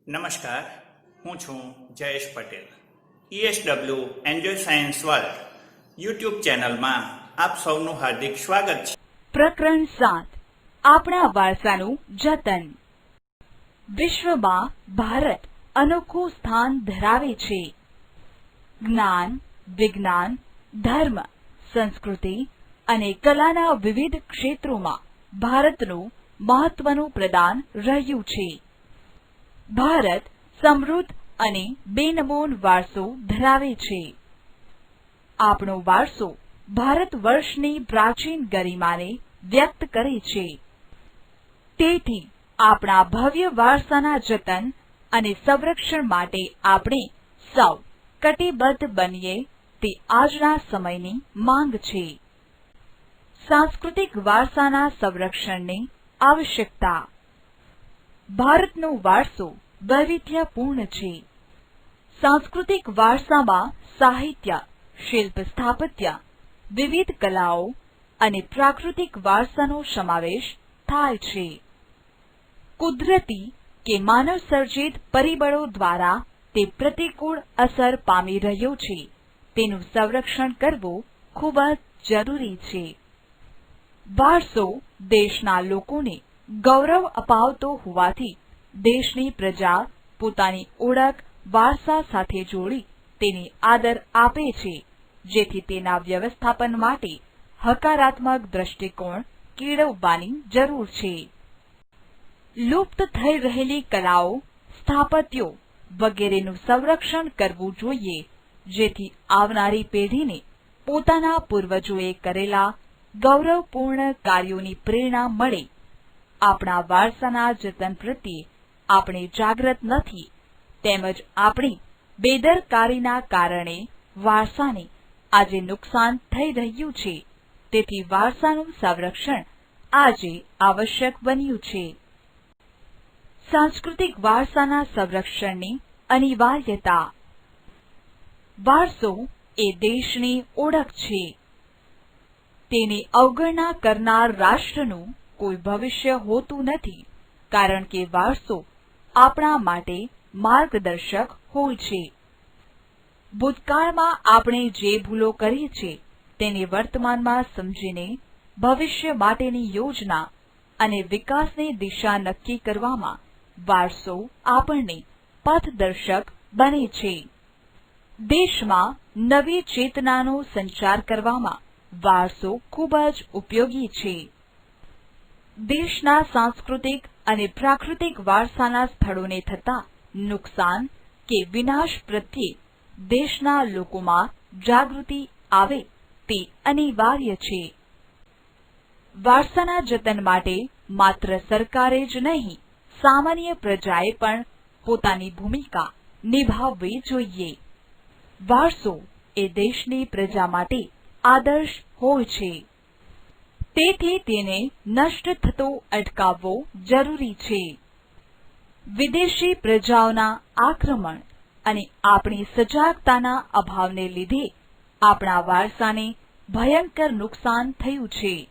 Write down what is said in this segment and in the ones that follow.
નમસ્કાર, હું છું Jayesh Patel. ESW enjoy science world YouTube ચેનલમાં આપ સૌનું હાર્દિક સ્વાગત છે. પ્રકરણ 7 આપણા વારસાનું જતન. વિશ્વમાં ભારત અનોખું સ્થાન ધરાવે છે. જ્ઞાન, વિજ્ઞાન, ધર્મ, સંસ્કૃતિ અને કલાના વિવિધ ક્ષેત્રોમાં ભારતનું મહત્વનું પ્રદાન રહ્યું છે. ભારત સમૃદ્ધ અને બેનમૂન વારસો ધરાવે છે. આપણો વારસો ભારત વર્ષની પ્રાચીન ગરિમાને વ્યક્ત કરે છે. તેથી આપણા ભવ્ય વારસાના જતન અને સંરક્ષણ માટે આપણે સૌ કટિબદ્ધ બનીએ તે આજના સમયની માંગ છે. સાંસ્કૃતિક વારસાના સંરક્ષણની આવશ્યકતા. ભારતનો વારસો વૈવિધ્યપૂર્ણ છે. સાંસ્કૃતિક વારસામાં સાહિત્ય, શિલ્પ સ્થાપત્ય, વિવિધ કલાઓ અને પ્રાકૃતિક વારસાનો સમાવેશ થાય છે. કુદરતી કે માનવ સર્જિત પરિબળો દ્વારા તે પ્રતિકૂળ અસર પામી રહ્યો છે. તેનું સંરક્ષણ કરવું ખૂબ જ જરૂરી છે. વારસો દેશના લોકોને ગૌરવ અપાવતો હોવાથી દેશની પ્રજા પોતાની ઓળખ વારસા સાથે જોડી તેને આદર આપે છે, જેથી તેના વ્યવસ્થાપન માટે હકારાત્મક દ્રષ્ટિકોણ કેળવવાની જરૂર છે. લુપ્ત થઈ રહેલી કલાઓ, સ્થાપત્યો વગેરેનું સંરક્ષણ કરવું જોઈએ, જેથી આવનારી પેઢીને પોતાના પૂર્વજોએ કરેલા ગૌરવપૂર્ણ કાર્યોની પ્રેરણા મળે. આપણા વારસાના જતન પ્રત્યે આપણે જાગૃત નથી, તેમજ આપણી બેદરકારીના કારણે વારસાને આજે નુકસાન થઈ રહ્યું છે. તેથી વારસાનું સંરક્ષણ આજે આવશ્યક બન્યું છે. સાંસ્કૃતિક વારસાના સંરક્ષણની અનિવાર્યતા. વારસો એ દેશની ઓળખ છે. તેની અવગણના કરનાર રાષ્ટ્રનું કોઈ ભવિષ્ય હોતું નથી, કારણ કે વારસો આપણા માટે માર્ગદર્શક હોય છે. ભૂતકાળમાં આપણે જે ભૂલો કરી છે તેને વર્તમાનમાં સમજીને ભવિષ્ય માટેની યોજના અને વિકાસની દિશા નક્કી કરવામાં વારસો આપણને પથદર્શક બને છે. દેશમાં નવી ચેતનાનો સંચાર કરવામાં વારસો ખૂબ જ ઉપયોગી છે. દેશના સાંસ્કૃતિક અને પ્રાકૃતિક વારસાના સ્થળોને થતા નુકસાન કે વિનાશ પ્રત્યે દેશના લોકોમાં જાગૃતિ આવે તે અનિવાર્ય છે. વારસાના જતન માટે માત્ર સરકારે જ નહીં, સામાન્ય પ્રજાએ પણ પોતાની ભૂમિકા નિભાવવી જોઈએ. વારસો એ દેશની પ્રજા માટે આદર્શ હોય છે. તેથી તેને નષ્ટ થતો અટકાવવો જરૂરી છે. વિદેશી પ્રજાઓના આક્રમણ અને આપણી સજાગતાના અભાવને લીધે આપણા વારસાને ભયંકર નુકસાન થયું છે.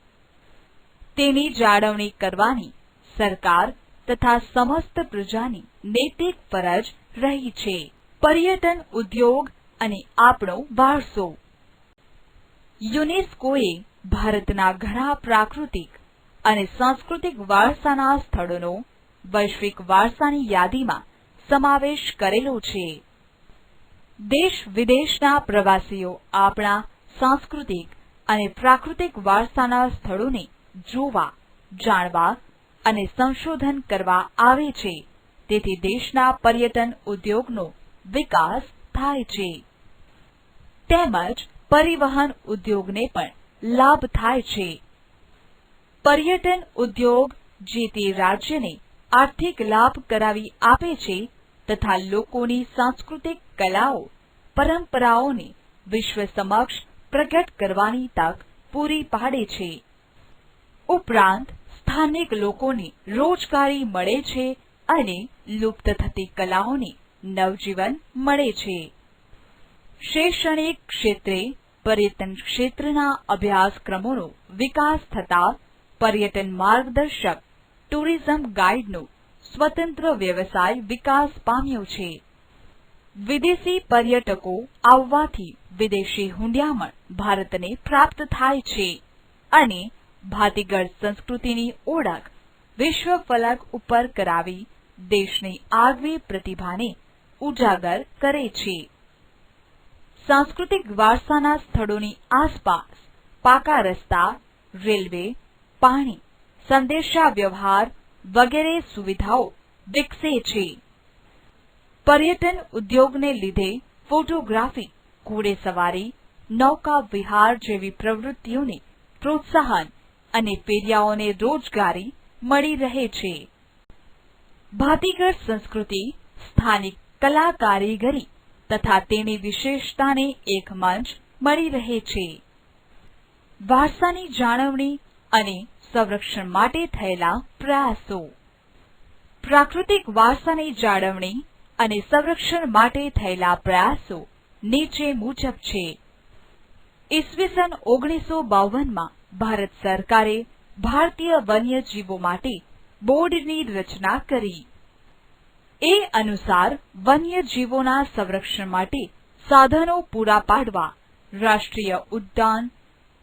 તેની જાળવણી કરવાની સરકાર તથા સમસ્ત પ્રજાની નૈતિક ફરજ રહી છે. પર્યટન ઉદ્યોગ અને આપણો વારસો. યુનેસ્કોએ ભારતના ઘણા પ્રાકૃતિક અને સાંસ્કૃતિક વારસાના સ્થળોનો વૈશ્વિક વારસાની યાદીમાં સમાવેશ કરેલો છે. દેશ વિદેશના પ્રવાસીઓ આપણા સાંસ્કૃતિક અને પ્રાકૃતિક વારસાના સ્થળોને જોવા, જાણવા અને સંશોધન કરવા આવે છે. તેથી દેશના પર્યટન ઉદ્યોગનો વિકાસ થાય છે. તેમજ પરિવહન ઉદ્યોગને પણ લાભ થાય છે. પર્યટન ઉદ્યોગ જે તે રાજ્યને આર્થિક લાભ કરાવી આપે છે તથા લોકોની સાંસ્કૃતિક કલાઓ, પરંપરાઓને વિશ્વ સમક્ષ પ્રગટ કરવાની તક પૂરી પાડે છે. ઉપરાંત સ્થાનિક લોકોને રોજગારી મળે છે અને લુપ્ત થતી કલાઓને નવજીવન મળે છે. શૈક્ષણિક ક્ષેત્રે પર્યટન ક્ષેત્રના અભ્યાસક્રમોનો વિકાસ થતા પર્યટન માર્ગદર્શક, ટુરિઝમ ગાઈડનું સ્વતંત્ર વ્યવસાય વિકાસ પામ્યો છે. વિદેશી પર્યટકો આવવાથી વિદેશી હુંડિયામણ ભારતને પ્રાપ્ત થાય છે અને ભાતીગળ સંસ્કૃતિની ઓળખ વિશ્વ ફલક ઉપર કરાવી દેશની આગવી પ્રતિભાને ઉજાગર કરે છે. સાંસ્કૃતિક વારસાના સ્થળોની આસપાસ પાકા રસ્તા, રેલવે, પાણી, સંદેશા વ્યવહાર વગેરે સુવિધાઓ વિકસે છે. પર્યટન ઉદ્યોગને લીધે ફોટોગ્રાફી, ઘોડેસવારી, નૌકા વિહાર જેવી પ્રવૃત્તિઓને પ્રોત્સાહન અને ફેરિયાઓને રોજગારી મળી રહે છે. ભાતીગળ સંસ્કૃતિ, સ્થાનિક કલા કારીગરી તથા તેની વિશેષતાને એક મંચ મળી રહે છે. વારસાની જાળવણી અને સંરક્ષણ માટે થયેલા પ્રયાસો. પ્રાકૃતિક વારસાની જાળવણી અને સંરક્ષણ માટે થયેલા પ્રયાસો નીચે મુજબ છે. ઈસવીસન 1952માં ભારત સરકારે ભારતીય વન્યજીવો માટે બોર્ડની રચના કરી. એ અનુસાર વન્યજીવોના સંરક્ષણ માટે સાધનો પૂરા પાડવા રાષ્ટ્રીય ઉદ્યાન,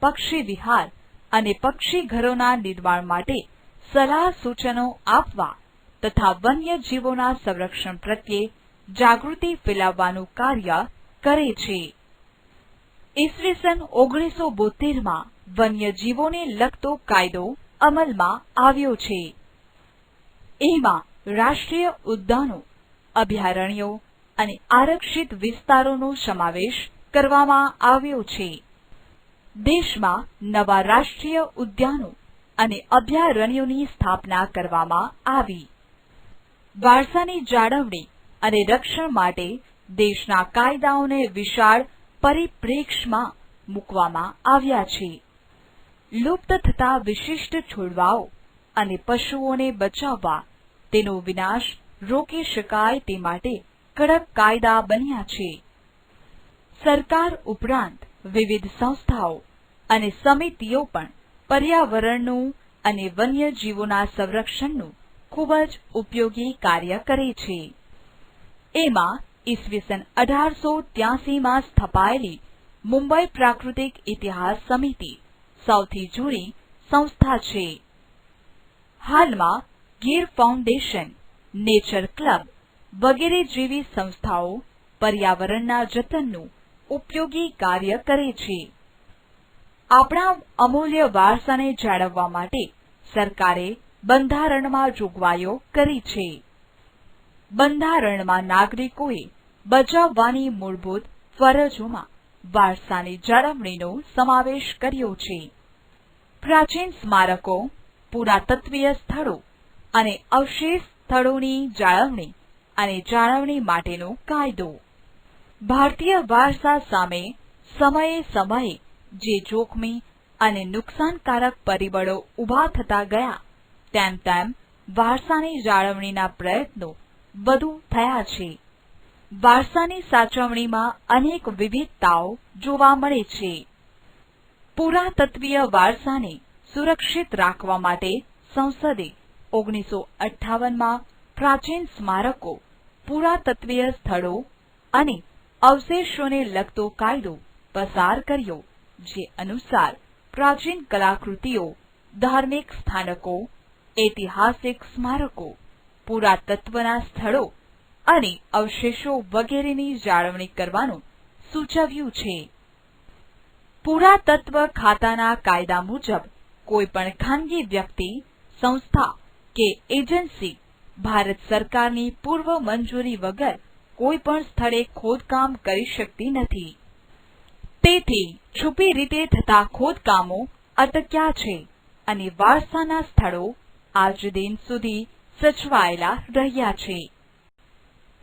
પક્ષી વિહાર અને પક્ષી ઘરોના નિર્માણ માટે સલાહ સૂચનો આપવા તથા વન્યજીવોના સંરક્ષણ પ્રત્યે જાગૃતિ ફેલાવવાનું કાર્ય કરે છે. ઈસવીસન 1972માં વન્યજીવોને લગતો કાયદો અમલમાં આવ્યો છે. એમાં રાષ્ટ્રીય ઉદ્યાનો, અભયારણ્યો અને આરક્ષિત વિસ્તારોનો સમાવેશ કરવામાં આવ્યો છે. દેશમાં નવા રાષ્ટ્રીય ઉદ્યાનો અને અભયારણ્યોની સ્થાપના કરવામાં આવી. વારસાની જાળવણી અને રક્ષણ માટે દેશના કાયદાઓને વિશાળ પરિપ્રેક્ષ્યમાં મૂકવામાં આવ્યા છે. લુપ્ત થતા વિશિષ્ટ છોડવાઓ અને પશુઓને બચાવવા તેનો વિનાશ રોકી શકાય તે માટે કડક કાયદા બન્યા છે. સરકાર ઉપરાંત વિવિધ સંસ્થાઓ અને સમિતિઓ પણ પર્યાવરણનું અને વન્યજીવોના સંરક્ષણનું ખૂબ જ ઉપયોગી કાર્ય કરે છે. એમાં ઈસવીસન 1883માં સ્થપાયેલી મુંબઈ પ્રાકૃતિક ઇતિહાસ સમિતિ સૌથી જૂની સંસ્થા છે. હાલમાં ગીર ફાઉન્ડેશન, નેચર ક્લબ વગેરે જેવી સંસ્થાઓ પર્યાવરણના જતનનું ઉપયોગી કાર્ય કરે છે. આપણા અમૂલ્ય વારસાને જાળવવા માટે સરકારે બંધારણમાં જોગવાઈઓ કરી છે. બંધારણમાં નાગરિકોએ બજાવવાની મૂળભૂત ફરજોમાં વારસાની જાળવણીનો સમાવેશ કર્યો છે. પ્રાચીન સ્મારકો, પુરાતત્વીય સ્થળો અને અવશેષ સ્થળોની જાળવણી માટેનો કાયદો. ભારતીય વારસા સામે સમયે સમયે જે જોખમી અને નુકસાનકારક પરિબળો ઊભા થતા ગયા તેમ તેમ વારસાની જાળવણીના પ્રયત્નો વધુ થયા છે. વારસાની સાચવણીમાં અનેક વિવિધતાઓ જોવા મળે છે. પુરાતત્વીય વારસાને સુરક્ષિત રાખવા માટે સંસદે 1958માં પ્રાચીન સ્મારકો, પુરાતત્વીય સ્થળો અને અવશેષોને લગતો કાયદો પસાર કર્યો, જે અનુસાર પ્રાચીન કલાકૃતિઓ, ધાર્મિક સ્થાનકો, ઐતિહાસિક સ્મારકો, પુરાતત્વના સ્થળો અને અવશેષો વગેરેની જાળવણી કરવાનું સૂચવ્યું છે. પુરાતત્વ ખાતાના કાયદા મુજબ કોઈપણ ખાનગી વ્યક્તિ, સંસ્થા કે એજન્સી ભારત સરકારની પૂર્વ મંજૂરી વગર કોઈ પણ સ્થળે ખોદકામ કરી શકતી નથી. તેથી છુપી રીતે થતા ખોદકામો અટક્યા છે અને વારસાના સ્થળો આજ દિન સુધી સચવાયેલા રહ્યા છે.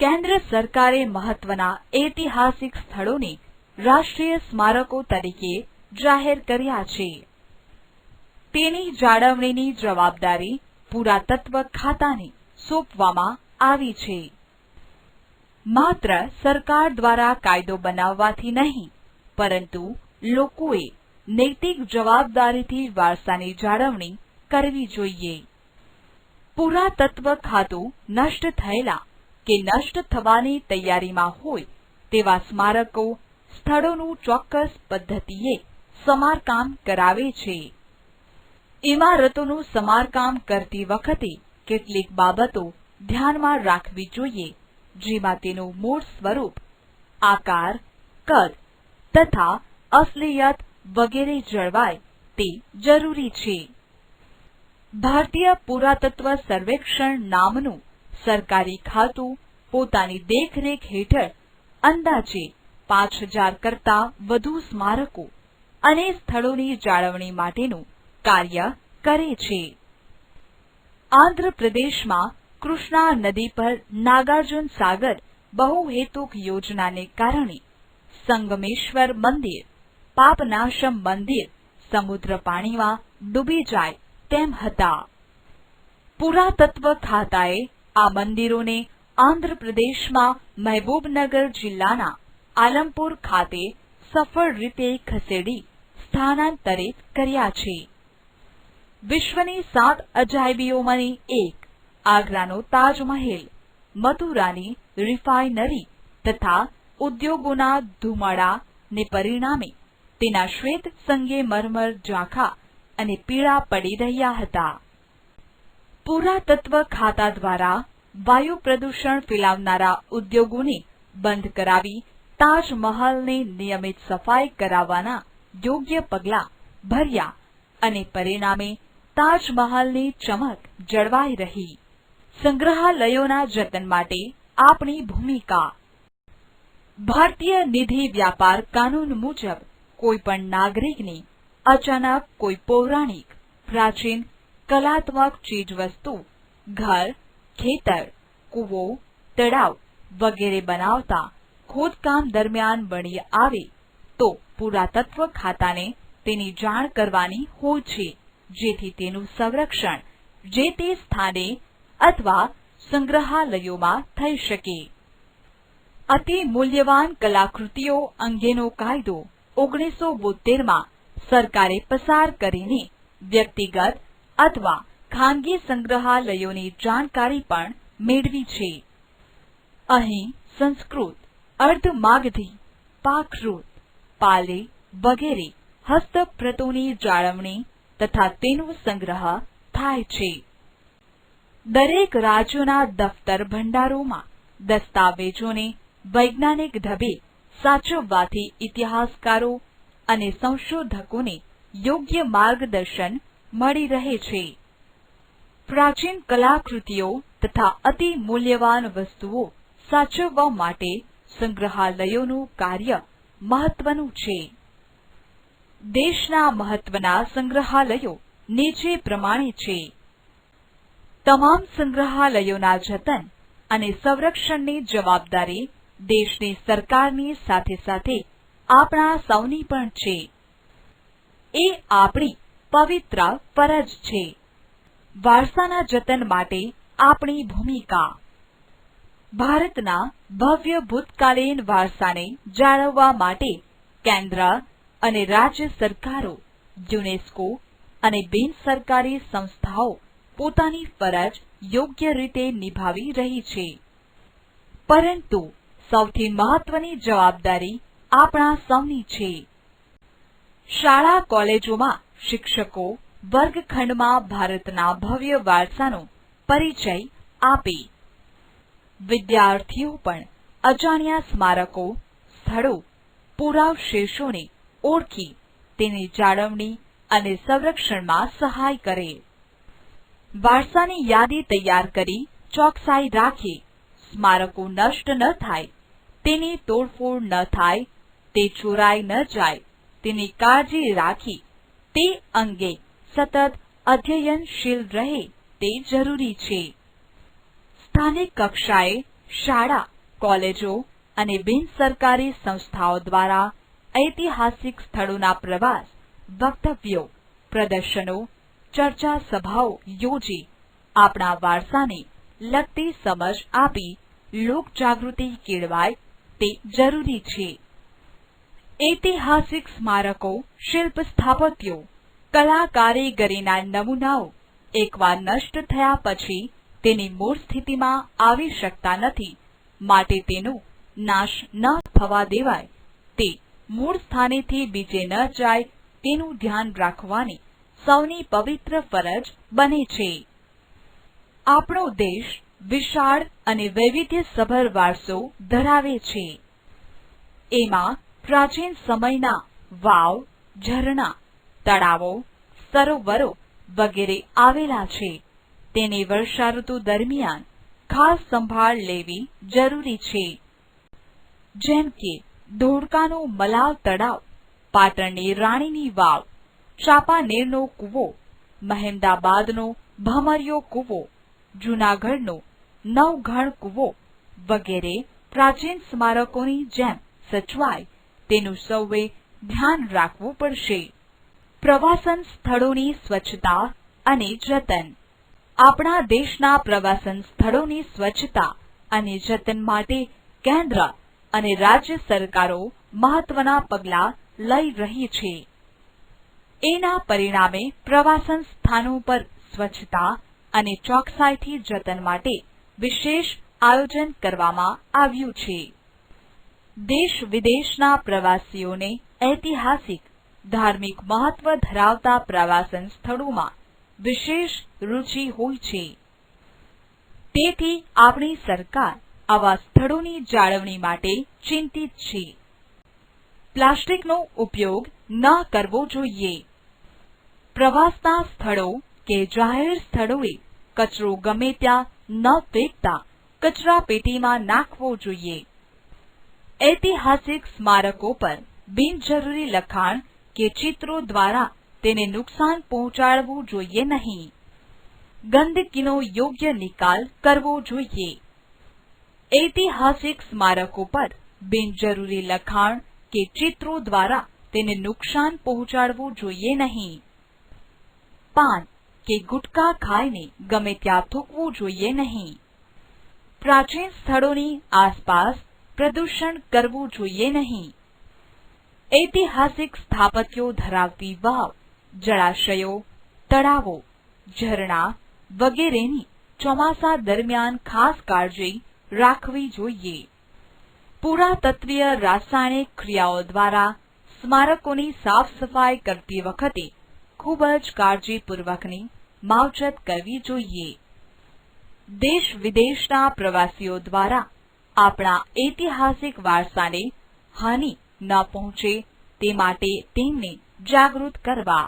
કેન્દ્ર સરકારે મહત્વના ઐતિહાસિક સ્થળોને રાષ્ટ્રીય સ્મારકો તરીકે જાહેર કર્યા છે. તેની જાળવણીની જવાબદારી પુરાતત્વ ખાતાને સોંપવામાં આવી છે. માત્ર સરકાર દ્વારા કાયદો બનાવવાથી નહીં, પરંતુ લોકોએ નૈતિક જવાબદારીથી વારસાની જાળવણી કરવી જોઈએ. પુરાતત્વ ખાતું નષ્ટ થયેલા કે નષ્ટ થવાની તૈયારીમાં હોય તેવા સ્મારકો સ્થળોનું ચોક્કસ પદ્ધતિએ સમારકામ કરાવે છે. ઇમારતોનું સમારકામ કરતી વખતે કેટલીક બાબતો ધ્યાનમાં રાખવી જોઈએ, જેમાં તેનું મૂળ સ્વરૂપ, આકાર, કદ તથા અસલિયત વગેરે જળવાય તે જરૂરી છે. ભારતીય પુરાતત્વ સર્વેક્ષણ નામનું સરકારી ખાતું પોતાની દેખરેખ હેઠળ અંદાજે 5000 કરતાં વધુ સ્મારકો અને સ્થળોની જાળવણી માટેનું કાર્ય કરે છે. આંધ્રપ્રદેશમાં કૃષ્ણા નદી પર નાગાર્જુન સાગર બહુહેતુક યોજનાને કારણે સંગમેશ્વર મંદિર, પાપનાશમ મંદિર સમુદ્ર પાણીમાં ડૂબી જાય તેમ હતા. પુરાતત્વ ખાતાએ આ મંદિરોને આંધ્રપ્રદેશમાં મહેબૂબનગર જિલ્લાના આલમપુર ખાતે સફળ રીતે ખસેડી સ્થાનાંતરિત કર્યા છે. વિશ્વની 7 અજાયબીઓમાંની એક આગ્રાનો તાજમહેલ, મથુરાની રિફાઇનરી તથા ઉદ્યોગોના ધુમાડાને પરિણામે તેના શ્વેત સંગેમરમર ઝાંખા અને પીળા પડી રહ્યા હતા. પુરાતત્વ ખાતા દ્વારા વાયુ પ્રદૂષણ ફેલાવનારા ઉદ્યોગોને બંધ કરાવી તાજમહલને નિયમિત સફાઈ કરાવવાના યોગ્ય પગલાં ભર્યા અને પરિણામે તાજમહલની ચમક જળવાઈ રહી. સંગ્રહાલયોના જતન માટે આપણી ભૂમિકા. ભારતીય નિધિ વ્યાપાર કાનૂન મુજબ કોઈ પણ નાગરિકને અચાનક કોઈ પૌરાણિક, પ્રાચીન, કલાત્મક ચીજવસ્તુ ઘર, ખેતર, કૂવો, તળાવ વગેરે બનાવતા ખોદકામ દરમિયાન મળી આવે તો પુરાતત્વ ખાતાને તેની જાણ કરવાની હોય છે, જેથી તેનું સંરક્ષણ જે તે સ્થાને અથવા સંગ્રહાલયોમાં થઈ શકે. અતિ મૂલ્યવાન કલાકૃતિઓ અંગેનો કાયદો 1972માં સરકારે પસાર કરીને વ્યક્તિગત અથવા ખાનગી સંગ્રહાલયોની જાણકારી પણ મેળવી છે. અહીં સંસ્કૃત, અર્ધમાગધી, પ્રાકૃત, પાલી વગેરે હસ્તપ્રતોની જાળવણી તથા તેનો સંગ્રહ થાય છે. દરેક રાજ્યોના દફતર ભંડારોમાં દસ્તાવેજોને વૈજ્ઞાનિક ઢબે સાચવવાથી ઇતિહાસકારો અને સંશોધકોને યોગ્ય માર્ગદર્શન મળી રહે છે. પ્રાચીન કલાકૃતિઓ તથા અતિ મૂલ્યવાન વસ્તુઓ સાચવવા માટે સંગ્રહાલયોનું કાર્ય મહત્વનું છે. દેશના મહત્વના સંગ્રહાલયો નીચે પ્રમાણે છે. તમામ સંગ્રહાલયોના જતન અને સંરક્ષણની જવાબદારી દેશની સરકારની સાથે સાથે આપણા સૌની પણ છે. એ આપણી પવિત્ર ફરજ છે. વારસાના જતન માટે આપણી ભૂમિકા. ભારતના ભવ્ય ભૂતકાલીન વારસાને જાળવવા માટે કેન્દ્ર અને રાજ્ય સરકારો, યુનેસ્કો અને બિનસરકારી સંસ્થાઓ પોતાની ફરજ યોગ્ય રીતે નિભાવી રહી છે. પરંતુ સૌથી મહત્વની જવાબદારી આપણા સૌની છે. શાળા કોલેજોમાં શિક્ષકો વર્ગખંડમાં ભારતના ભવ્ય વારસાનો પરિચય આપે. વિદ્યાર્થીઓ પણ અજાણ્યા સ્મારકો, સ્થળો, પુરાવશેષોને ઓળખી તેની જાળવણી અને સંરક્ષણમાં સહાય કરે. વારસાની યાદી તૈયાર કરી ચોકસાઈ રાખે. સ્મારકો નષ્ટ ન થાય, તેની તોડફોડ ન થાય, તે ચોરાઈ ન જાય તેની કાળજી રાખી તે અંગે સતત અધ્યયનશીલ રહે તે જરૂરી છે. સ્થાનિક કક્ષાએ શાળા, કોલેજો અને બિનસરકારી સંસ્થાઓ દ્વારા ઐતિહાસિક સ્થળોના પ્રવાસ, વક્તવ્યો, પ્રદર્શનો, ચર્ચા સભાઓ યોજી આપણા વારસાને લગતી સમજ આપી લોકજાગૃતિ કેળવાય તે જરૂરી છે. ઐતિહાસિક સ્મારકો, શિલ્પ સ્થાપત્યો, કલા કારીગરીના નમૂનાઓ એકવાર નષ્ટ થયા પછી તેની મૂળ સ્થિતિમાં આવી શકતા નથી, માટે તેનો નાશ ન થવા દેવાય, તે મૂળ સ્થાનેથી બીજે ન જાય તેનું ધ્યાન રાખવાની સૌની પવિત્ર ફરજ બને છે. આપણો દેશ વિશાળ અને વૈવિધ્યસભર વારસો ધરાવે છે. એમાં પ્રાચીન સમયના વાવ, ઝરણા, તળાવો, સરોવરો વગેરે આવેલા છે. તેની વર્ષાઋતુ દરમિયાન ખાસ સંભાળ લેવી જરૂરી છે. જેમ કે ધોળકાનું મલાવ તળાવ, પાટણની રાણીની વાવ, ચાંપાનેરનો કૂવો, મહેમદાબાદનો ભમરિયો કૂવો, જૂનાગઢનો નવઘણ કૂવો વગેરે પ્રાચીન સ્મારકોની જેમ સચવાય તેનું સૌએ ધ્યાન રાખવું પડશે. પ્રવાસન સ્થળોની સ્વચ્છતા અને જતન. આપણા દેશના પ્રવાસન સ્થળોની સ્વચ્છતા અને જતન માટે કેન્દ્ર અને રાજ્ય સરકારો મહત્વના પગલાં લઈ રહી છે. એના પરિણામે પ્રવાસન સ્થાનો પર સ્વચ્છતા અને ચોકસાઈથી જતન માટે વિશેષ આયોજન કરવામાં આવ્યું છે. દેશ વિદેશના પ્રવાસીઓને ઐતિહાસિક, ધાર્મિક મહત્વ ધરાવતા પ્રવાસન સ્થળોમાં વિશેષ રુચિ હોય છે. તેથી આપણી સરકાર આવા સ્થળોની જાળવણી માટે ચિંતિત છે. પ્લાસ્ટિકનો ઉપયોગ ન કરવો જોઈએ. પ્રવાસના સ્થળો કે જાહેર સ્થળોએ કચરો ગમે ત્યાં ન ફેંકતા કચરાપેટીમાં નાખવો જોઈએ. ઐતિહાસિક સ્મારકો પર બિનજરૂરી લખાણ કે ચિત્રો દ્વારા તેને નુકસાન પહોંચાડવું જોઈએ નહીં. ગંદકીનો યોગ્ય નિકાલ કરવો જોઈએ. ઐતિહાસિક સ્મારકો પર બિનજરૂરી લખાણ કે ચિત્રો દ્વારા તેને નુકસાન પહોંચાડવું જોઈએ નહીં. પાન કે ગુટખા ખાઈને ગમે ત્યાં થૂકવું જોઈએ નહીં. પ્રાચીન સ્થળોની આસપાસ પ્રદૂષણ કરવું જોઈએ નહીં. ઐતિહાસિક સ્થાપત્યો ધરાવતી વાવ, જળાશયો, તળાવો, ઝરણા વગેરેની ચોમાસા દરમિયાન ખાસ કાળજી રાખવી જોઈએ. પુરાતત્વીય રાસાયણિક ક્રિયાઓ દ્વારા સ્મારકોની સાફ સફાઈ કરતી વખતે ખૂબ જ કાળજીપૂર્વકની માવજત કરવી જોઈએ. દેશ વિદેશના પ્રવાસીઓ દ્વારા આપણા ઐતિહાસિક વારસાને હાનિ ન પહોંચે તે માટે તેમને જાગૃત કરવા.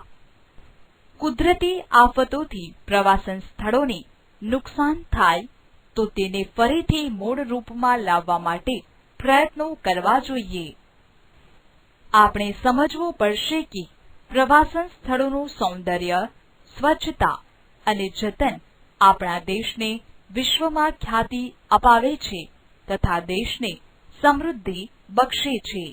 કુદરતી આફતોથી પ્રવાસન સ્થળોને નુકસાન થાય તો તેને ફરીથી મૂળ રૂપમાં લાવવા માટે પ્રયત્નો કરવા જોઈએ. આપણે સમજવું પડશે કે પ્રવાસન સ્થળોનું સૌંદર્ય, સ્વચ્છતા અને જતન આપણા દેશને વિશ્વમાં ખ્યાતિ અપાવે છે તથા દેશને સમૃદ્ધિ બક્ષે છે.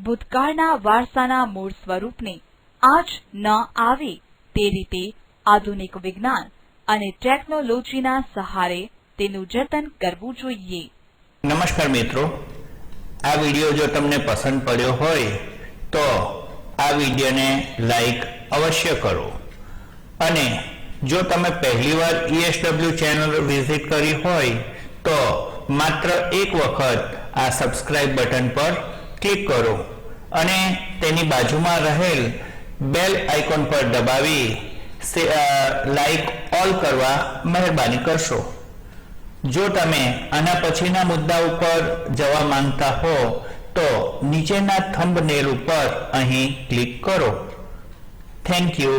ભૂતકાળના વારસાના મૂળ સ્વરૂપને આંચ ન આવે તે રીતે આધુનિક વિજ્ઞાન અને ટેકનોલોજીના સહારે તેનું જતન કરવું જોઈએ. નમસ્કાર મિત્રો, આ વિડીયો જો તમને પસંદ પડ્યો હોય તો આ વિડીયોને લાઈક અવશ્ય કરો અને જો તમે પહેલીવાર ESW ચેનલ વિઝિટ કરી હોય તો માત્ર એક વખત આ સબસ્ક્રાઇબ બટન પર ક્લિક કરો અને તેની બાજુમાં રહેલ બેલ આઇકોન પર દબાવી લાઈક ઓલ કરવા મહેરબાની કરશો. જો તમે આના પછીના મુદ્દા ઉપર જવા માંગતા હો તો નીચેના થંબનેલ ઉપર અહીં ક્લિક કરો. Thank you.